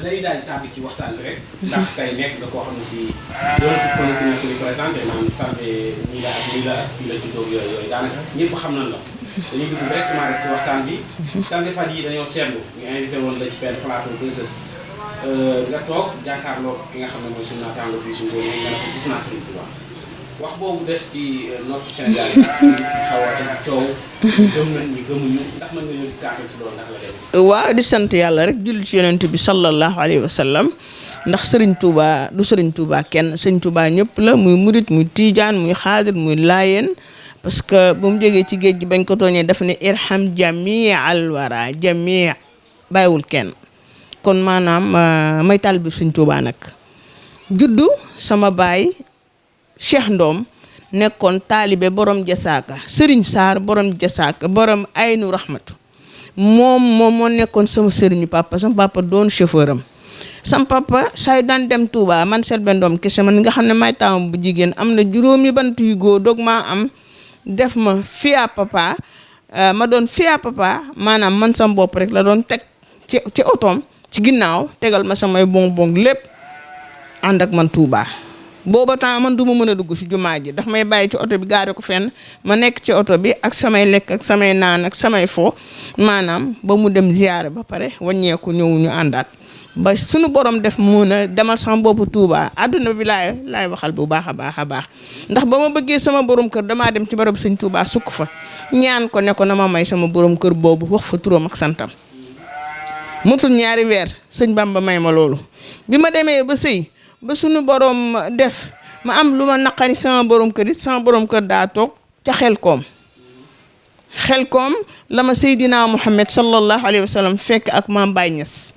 day daal di tàbbi ci waxtaan bi rek. ndax tey nekk nga koo xam ne si doonatu politique ñu présenté maanaam Selbé nii la ak nii la ak fii la juddoo yooyu daanaka ñëpp xam nañ la. dañuy dugg directement rek ci waxtaan bi. Selbé fan yi dañoo seetlu ñu invité woon la ci benn plateau Beuzeuss nga toog jàkkaarloo ki nga xam ne mooy suñu naataango fii suñu bopp nga ne ko gis naa Serigne Touba. wax boobu des ci nopp Sénégal yi xaw a coow gëm nañ ñi gëmuñu ndax mën nga ñëw di kaatal ci loolu ndax la dem. waaw di sant yàlla rek julli ci yonent bi sallallahu alayhi wa sallam ndax Serigne Touba du Serigne Touba kenn Serigne Touba ñëpp la muy murit muy tiijaan muy xaadir muy laayeen parce que bu mu jógee ci géej gi bañ ko tooñee daf ne irham jamii al wara jamii bàyyiwul kenn kon maanaam may taalibe Serigne Touba nag juddu sama baay Cheikh Ndom nekkoon taalibe borom jasaaka Serigne Sarr borom jasaaka borom aynu rahmatu moom moo nekkoon sama sëriñu papa sama papa doon chauffeur am sama papa say daan dem Touba man Selbé Ndom kese man nga xam ne may taawam bu jigéen am na juróomi bant yu góor doog maa am def ma fiya papa ma doon fiya papa maanaam man sama bopp rek la doon teg ci otoom ci ginnaaw tegal ma samay bonbon lépp ànd ak man Touba. booba temps man du ma mën a dugg ci jumaa ji ndax may bàyyi ci oto bi gaare ko fenn ma nekk ci oto bi ak samay lekk ak samay naan ak samay fo maanaam ba mu dem ziyaare ba pare wàññeeku ñëw ñu àndaat ba suñu borom def mu mën a demal sama boppu Touba àdduna bi laay waxal bu baax a baax a baax ndax ba ma bëggee sama borom kër damaa dem ci barab sëñ Touba sukk fa ñaan ko ne ko na ma may sama borom kër boobu wax fa turam ak santam mutul ñaari weer sëñ Bamba may ma loolu bi ma demee ba sëy ba suñu borom def ma am lu ma naqari sama borom kër it sama borom kër daa toog ca Xelkom la ma Seydina Muhammad sallallahu alayhi wa sallam fekk ak maam Baye Niass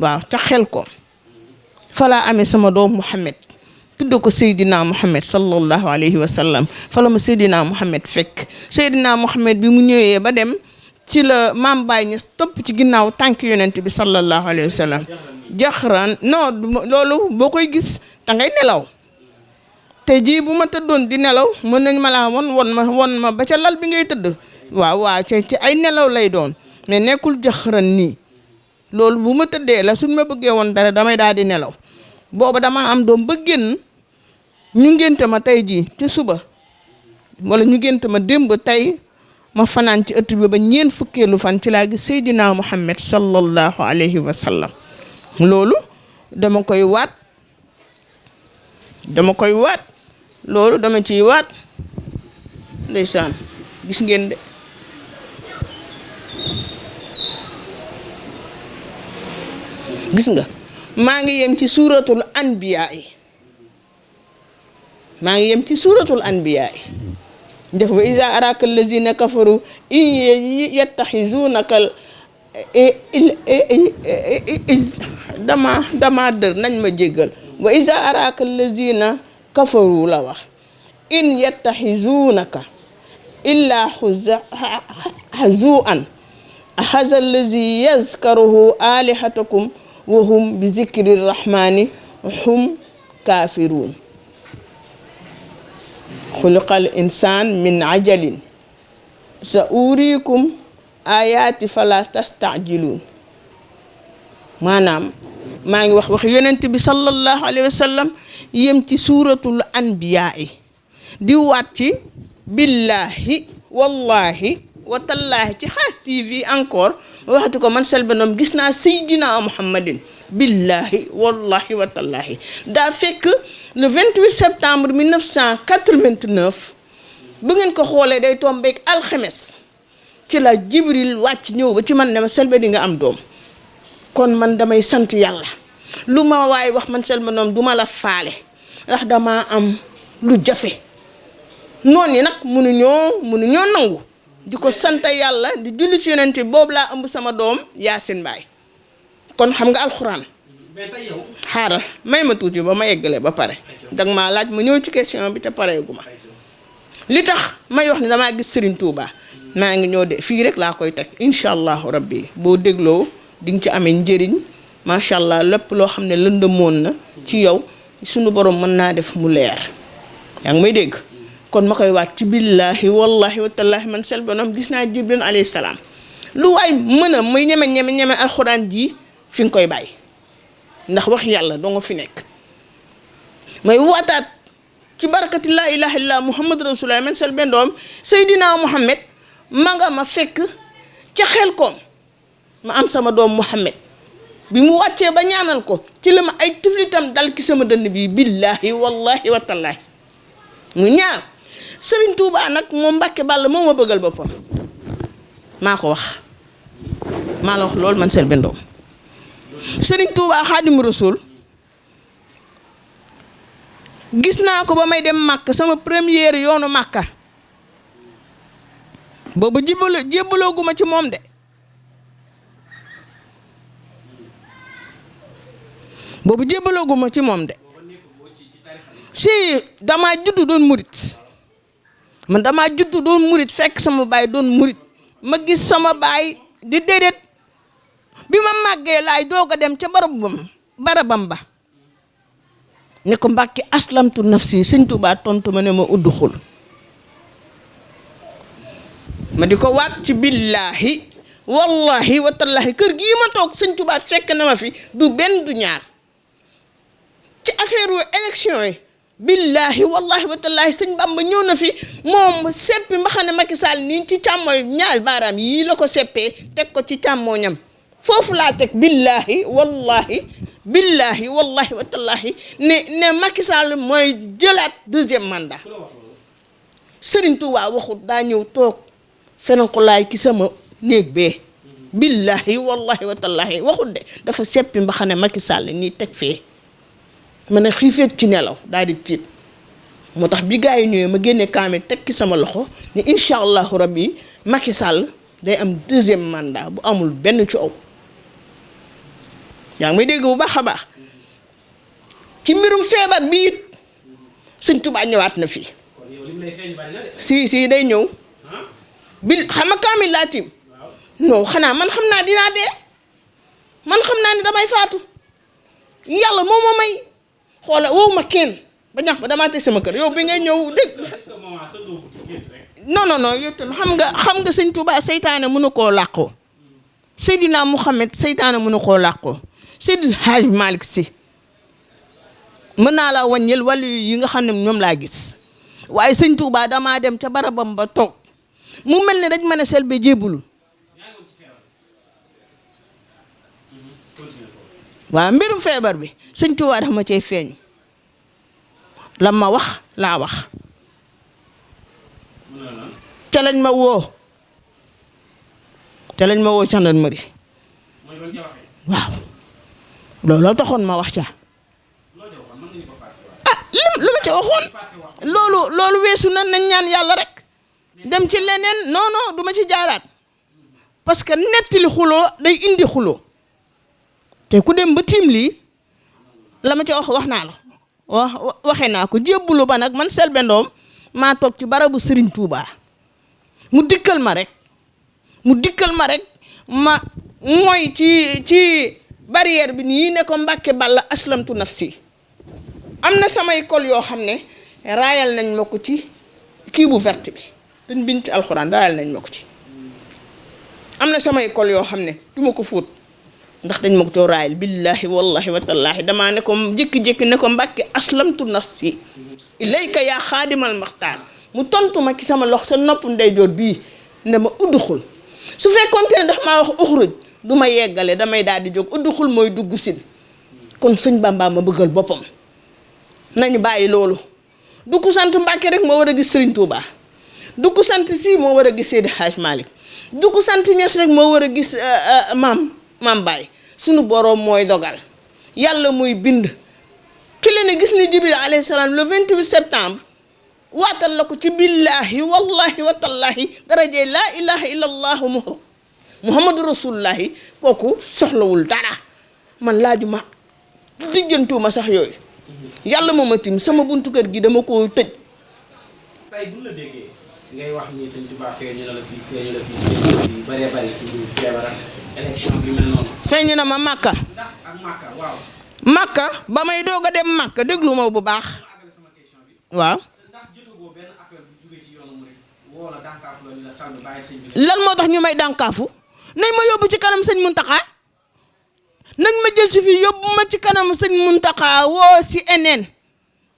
waaw ca Xelkom fa laa amee sama doom Muhammad tudd ko Seydina Muhammad sallallahu alayhi wa sallam fa la ma Seydina Muhammad fekk Seydina Muhammad bi mu ñëwee ba dem ci la maam Baye Niass topp ci ginnaaw tànk yonent bi sallallahu alayhi wa sallam jaxran non loolu boo koy gis da ngay nelaw te jii bu ma tëddoon di nelaw mën nañ ma laa won ma ba ca lal bi ngay tëdd waaw ci ay nelaw lay doon mais nekkul jaxran nii loolu bu ma tëddee la suñ ma bëggee woon dara damay daal di nelaw booba dama am doom ba génn ñu ngénte ma tey jii ci suba wala ñu ngénte ma démb tey ma fanaan ci ëtt bi ba ñeen fukkeelu fan ci laa gis Seydina Muhammad sallallahu alayhi wa sallam loolu dama koy waat loolu dama ciy waat ndeysaan gis ngeen de gis nga maa ngi yem ci suuratul anbiyaa yi def wa iza araka allazina kafaru in yattaxizunaka dama dër nañ ma jéggal wa iza araka allazina kafaru la wax in yattaxizunaka illa hazuan haza allazi yazkaruhu alihatakum wa hum bi zikri rahmani hum kafirun xuliqal insaan min ajalin sa uriikum ayaati fala tastaajiluun maanaam maa ngi wax yonent bi sallallahu alayhi wa sallam yem ci suuratul anbiyaa yi di waat ci billaahi wallahi wa tallaahi ci Xaas TV encore waxati ko man Selbé Ndom gis naa Seydina Muhammadin billaahi wallahi wa tallaahi daa fekk le 28 septembre 1989 bu ngeen ko xoolee day tombeek alxemes ci la Jibril wàcc ñëw ba ci man ne ma Selbé di nga am doom kon man damay sant yàlla lu ma waaye wax man Selbé Ndom duma la faale ndax dama am lu jafe noonu yi nag mënuñoo nangu di ko sant yàlla di julli ci yonent boobu laa ëmb sama doom Yaasin Baay kon xam nga alxuraan xaaral may ma tuuti ba ma eggale ba pare dag maa laaj ma ñëw ci question bi te pareegu ma li tax may wax ni damaa gis Serigne Touba maa ngi ñëw de fii rek laa koy teg incha allahu rabbi boo dégloo di nga ci amee njëriñ macha allah lépp loo xam ne lëndëmoon na ci yow sunu borom mën naa def mu leer yaa ngi may dégg kon ma koy waat ci billaahi wallahi wa tallaahi man Selbé Ndom gis naa Jibril alayhi salaam lu waay mën a muy ñeme alxuraan ji fi nga koy bàyyi ndax wax yàlla doo nga fi nekk may waataat ci barakati laa ilaha illallah muhammad rasulullah man Selbé Ndom Seydina Muhammad ma nga ma fekk ca Xelkom ma am sama doom Muhammad bi mu wàccee ba ñaanal ko ci la ma ay tuflitam dal ki sama dënn bi billahi wallahi wa tallahi mu ñaar Serigne Touba nag moom Mbàkke Bàll moo ma bëggal boppam maa ko wax maa la wax loolu man Selbé Ndom Serigne Touba Xaadimu Rasuul gis naa ko ba may dem Màkka sama première yoonu Màkka boobu jébbalooguma ci moom de boobu jébbalooguma ci moom de si damaa juddu doon murit man damaa juddu doon murit fekk sama baay doon murit ma gis sama baay di déedéet bi ma màggee laay doog a dem ca barabam ba ne ko Mbàkke aslamtu nafsi Sëñ Tuubaa tontu ma ne ma udduxul ma di ko waat ci billaahi wallahi wa tallaahi kër gii ma toog Sëñ Tuubaa fekk na ma fi du benn du ñaar ci affaire élection yi billaahi wallahi wa tallaahi Sëñ Bamba ñëw na fi moom seppi mbaxane Macky Sall nii ci càmmooy ñaar baaraam yii la ko seppee teg ko ci càmmooñam foofu laa teg billaahi wallahi wa tallaahi ne Macky Sall mooy jëlaat deuxième mandat Serigne Touba waxut daa ñëw toog fenankulaay ki sama néeg bee billaahi wallahi wa tallaahi waxut de dafa seppi mbaxane Macky Sall nii teg fee ma ne xiifeet ci nelaw daal di tiit moo tax bi gaa yi ñëwee ma génne kaamil teg ki sama loxo ne incha allahu rabbi Macky Sall day am deuxième mandat bu amul benn coow yaa ngi may dégg bu baax a baax ci mbirum feebar bi it Sëñ Tuubaa ñëwaat na fii si day ñëw bi xam nga kaamil laa tiim non xanaa man xam naa dinaa dee man xam naa ni damay faatu yàlla moo ma may xoola wow ma kenn ba ñax ba damaa teg sama kër yow bi ngay ñëw dégg non yow tam xam nga Sëñ Tuubaa seytaane mënu koo làqoo Seydina Muhammad seytaane mënu koo làqoo Seydil Hadj Malick Sy mën naa la wàññil wàllu yi nga xam ne ñoom laa gis waaye Sëñ Tuubaa damaa dem ca barabam ba toog mu mel ne dañ ma ne Selbé jébbulu waaw mbirum feebar bi Sëñ Tuubaa dafa ma cay feeñu la ma wax laa wax ca lañ ma woo gendarmerie waaw looloo taxoon ma wax ca lu ma ca waxoon loolu weesu na nañ ñaan yàlla rek dem ci leneen non du ma ci jaaraat parce que nettali xuloo day indi xuloo te ku dem ba tiim lii la ma ca wax naa la waxee naa ko jébbulu ba nag man Selbé Ndom maa toog ci barabu Serigne Touba mu dikkal ma rek ma mooy ci barrière bi nii ne ko Mbàkke Bàll aslamtu nafsi am na samay kol yoo xam ne raayal nañ ma ko ci kii bu verte bi dañ bind ci alxuraan raayal nañ ma ko ci am na samay kol yoo xam ne du ma ko fóot ndax dañ ma ko too raayal billaahi wallahi wa tallaahi damaa ne ko jékki-jékki ne ko Mbàkke aslamtu nafsi ilayka yaa xaadimal maxtaar mu tontu ma ci sama lox sa nopp ndeyjoor bii ne ma udduxul su fekkoonte ne ndax maa wax uxruj du ma yeggale damay daal di jóg udduxul mooy dugg sin kon Sëñ Bamba ma bëggal boppam nañu bàyyi loolu du ko sant Mbàkke rek moo war a gis Serigne Touba du ko sant si moo war a gis Seydi Hadj Malick du ko sant Ñas rek moo war a gis maam Baye sunu boroom mooy dogal yàlla muy bind ki la ne gis ni Jibril alayhi salaam le 28 septembre waatal la ko ci billaahi wallahi wa tallaahi darajee laa ilaha illallahu muhammadu rasulullahi kooku soxlawul dara man laajuma diggantuuma sax yooyu yàlla moo ma tim sama buntu kër gi dama ko tëj. tey bu la déggee ngay wax ni Sëñ Tuubaa feeñu na la fii bëree bëri ci feebar ak élection bi mel noonu. feeñu na ma Makka. ndax ak Makka waaw. Makka ba may doog a dem Makka déglu ma bu baax. waaw. lan moo tax ñu may dànkaafu nañ ma yóbbu ci kanam Sëñ Muntaxa nañ ma jël si fii yóbbu ma ci kanam sëñ Muntaxa woo CNN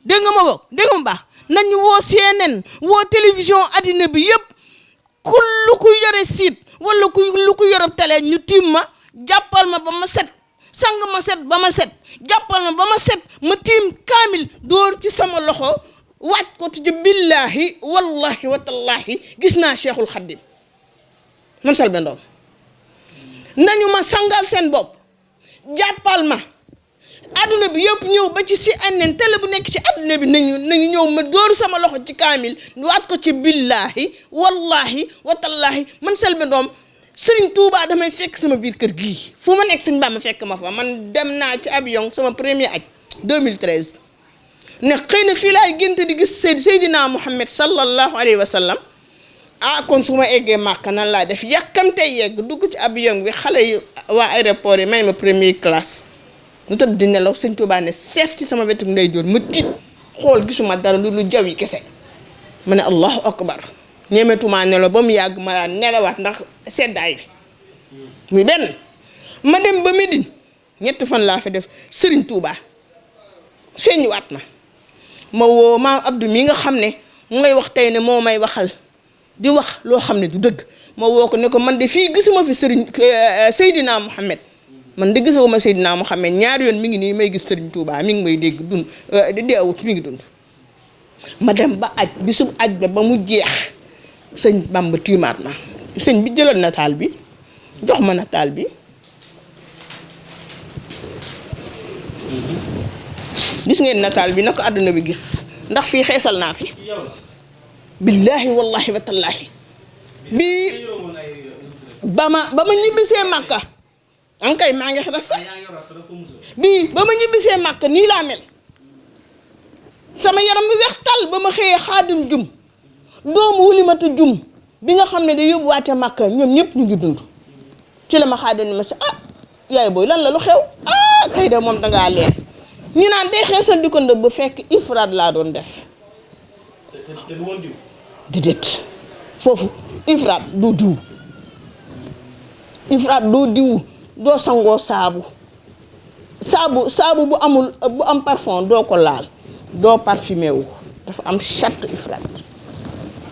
dégg nga ma bokk dégg nga ma baax nañu woo CNN woo télévision addina bi yëpp ku lu ku yore site wala lu ku yore télé ñu tiim ma jàppal ma ba ma set sang ma set ba ma set jàppal ma ba ma set ma tiim kaamil dóor ci sama loxo waaj ko ci billahi wallahi wa tallahi gis naa Cheikhul Khadim man Selbé Ndom nañu ma sangal seen bopp jàppal ma adduna bi yëpp ñëw ba ci CNN télé bu nekk ci adduna bi nañu ñëw ma dóor sama loxo ci kaamil waat ko ci billahi wallahi wa tallahi man Selbé Ndom Sëriñ Tuubaa damay fekk sama biir kër gii fu ma nekk Sëriñ Bamba fekk ma fa man dem naa ci avion sama premier aj 2013 ne xëy na fii laay gént di gis Seydina Muhammad sallallahu alayhi wa sallam kon su ma eggee Màkka nan laa def yàkkamte yegg dugg ci avion bi xale yi waa aéroport yi may ma première classe mu tëdd di nelaw Sëriñ Tuubaa ne seef ci sama wetu ndeyjoor ma tiit xool gisuma dara lu jaw yi kese ma ne allahu akbar ñemetuma nelaw ba mu yàgg ma daan nelawaat ndax seddaay bi muy benn ma dem ba Médine 3 fan laa fa def Sëriñ Tuubaa feeñuwaat ma woo maam Abdou mi nga xam ne mu ngay wax tey ne moo may waxal di wax loo xam ne du dëgg ma woo ko ne ko man de fii gisuma fi Seydina Muhammad man de gisuma Seydina Muhammad ñaari yoon mi ngi nii may gis Sëriñ Tuubaa mi ngi may dégg dund di deewut mi ngi dund ma dem ba aj bisub aj ba mu jeex sëñ Bamba tiimaat ma sëñ bi jëlal nataal bi jox ma nataal bi gis ngeen nataal bi na ko àdduna bi gis ndax fii xeesal naa fi billaahi wallahi wa tallaahi bii ba ma ñibbisee Màkka ankay maa ngi xedas sax bii ba ma ñibbisee Màkka nii laa mel sama yaram mi weex tal ba ma xëyee Xaadim Jum doomu Wulimata Jum bi nga xam ne da yóbbuwaate Màkka ñoom ñëpp ñu ngi dund ci la ma Xaadim ni ma si yaay booy lan la lu xew tey de moom dangaa leer ñu naan day xeesal di ko ndëbb ba fekk ifraat laa doon def déedéet foofu ifraat doo diw doo sangoo saabu bu am parfum doo ko laal doo parfumé wu dafa am charte ifraat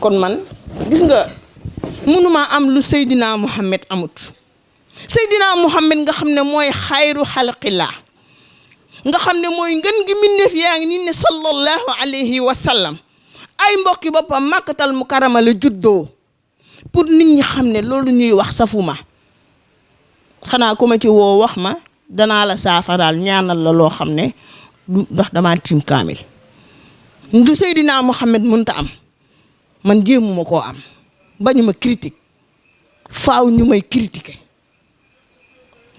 kon man gis nga mënuma am lu Seydina Muhammad amut Seydina Muhammad nga xam ne mooy xayru xalqillah nga xam ne mooy ngën gi mbindeef yaa ngi nii ne sallallahu alayhi wa sallam ay mbokki boppam Makkatal Mukarrama la juddoo pour nit ñi xam ne loolu ñuy wax safuma xanaa ku ma ci woo wax ma danaa la saafaraal ñaanal la loo xam ne du ndax damaa tiim kaamil du Seydina Muhammad mënta am man jéemuma koo am bañu ma critique faaw ñu may critiquer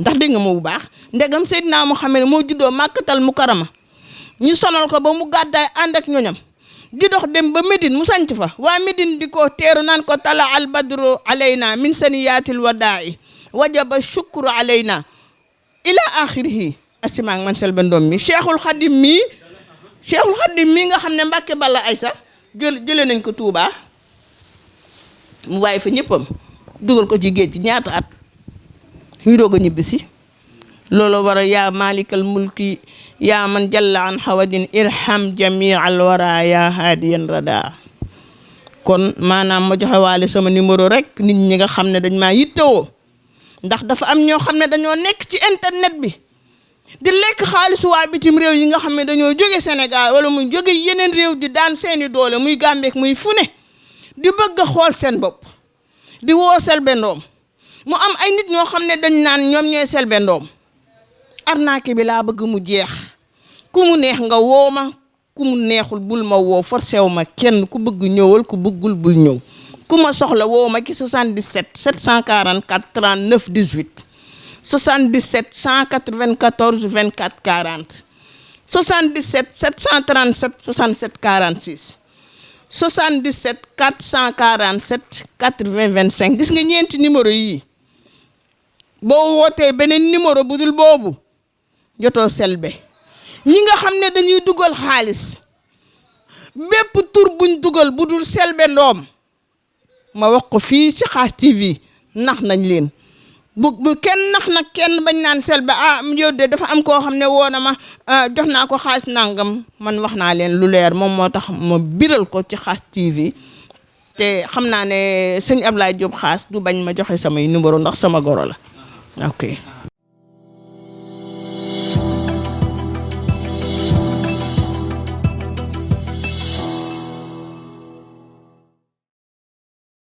ndax dégg nga ma bu baax ndegam Seydina Muhammad moo juddoo Makkatal Mukarrama ñu sonal ko ba mu gàddaay ànd ak ñoñam di dox dem ba Médine mu sanc fa waa Médine di ko teeru naan ko tala al badru alayna min saniyaatil wadaa'i wajaba shukru alayna ila axirihi asimaak man Selbé Ndom mi Cheikhul Khadim mi nga xam ne Mbàkke Balla Aysa jële nañ ko Touba mu waaye fa ñëppam dugal ko ci géej gi ñaata at ñu doog a ñibbisi loolu war a yaa malikal mulki yaa man jalla an xawadin irham jamii al wara yaa haadiyan rada kon maanaam ma joxe waale sama numéro rek nit ñi nga xam ne dañ maa yittewoo ndax dafa am ñoo xam ne dañoo nekk ci internet bi di lekk xaalisu waa bitim réew yi nga xam ne dañoo jóge Sénégal wala muy jóge yeneen réew di daan seeni doole muy Gàmbeek muy fu ne di bëgg a xool seen bopp di woo Selbé Ndom mu am ay nit ñoo xam ne dañ naan ñoom ñooy Selbé Ndom arnaque bi laa bëgg mu jeex ku mu neex nga woo ma ku mu neexul bul ma woo forcé wu ma kenn ku bëgg ñëwal ku bëggul bul ñëw ku ma soxla woo ma ci 77 744 39 18 77 194 24 40 77 737 67 46 77 447 80 25 gis nga ñeenti numéro yii boo wootee beneen numéro bu dul boobu jotoo Selbé ñi nga xam ne dañuy dugal xaalis bépp tur buñ dugal bu dul Selbé Ndom ma wax ko fii ci Khass TV nax nañ leen bu kenn nax nag kenn bañ naan Selbé yow de dafa am koo xam ne woo na ma jox naa ko xaalis nangam man wax naa leen lu leer moom moo tax ma biral ko ci Xaas TV te xam naa ne sëñ Ablaye Diop Xaas du bañ ma joxe samay numéro ndax sama goro la ok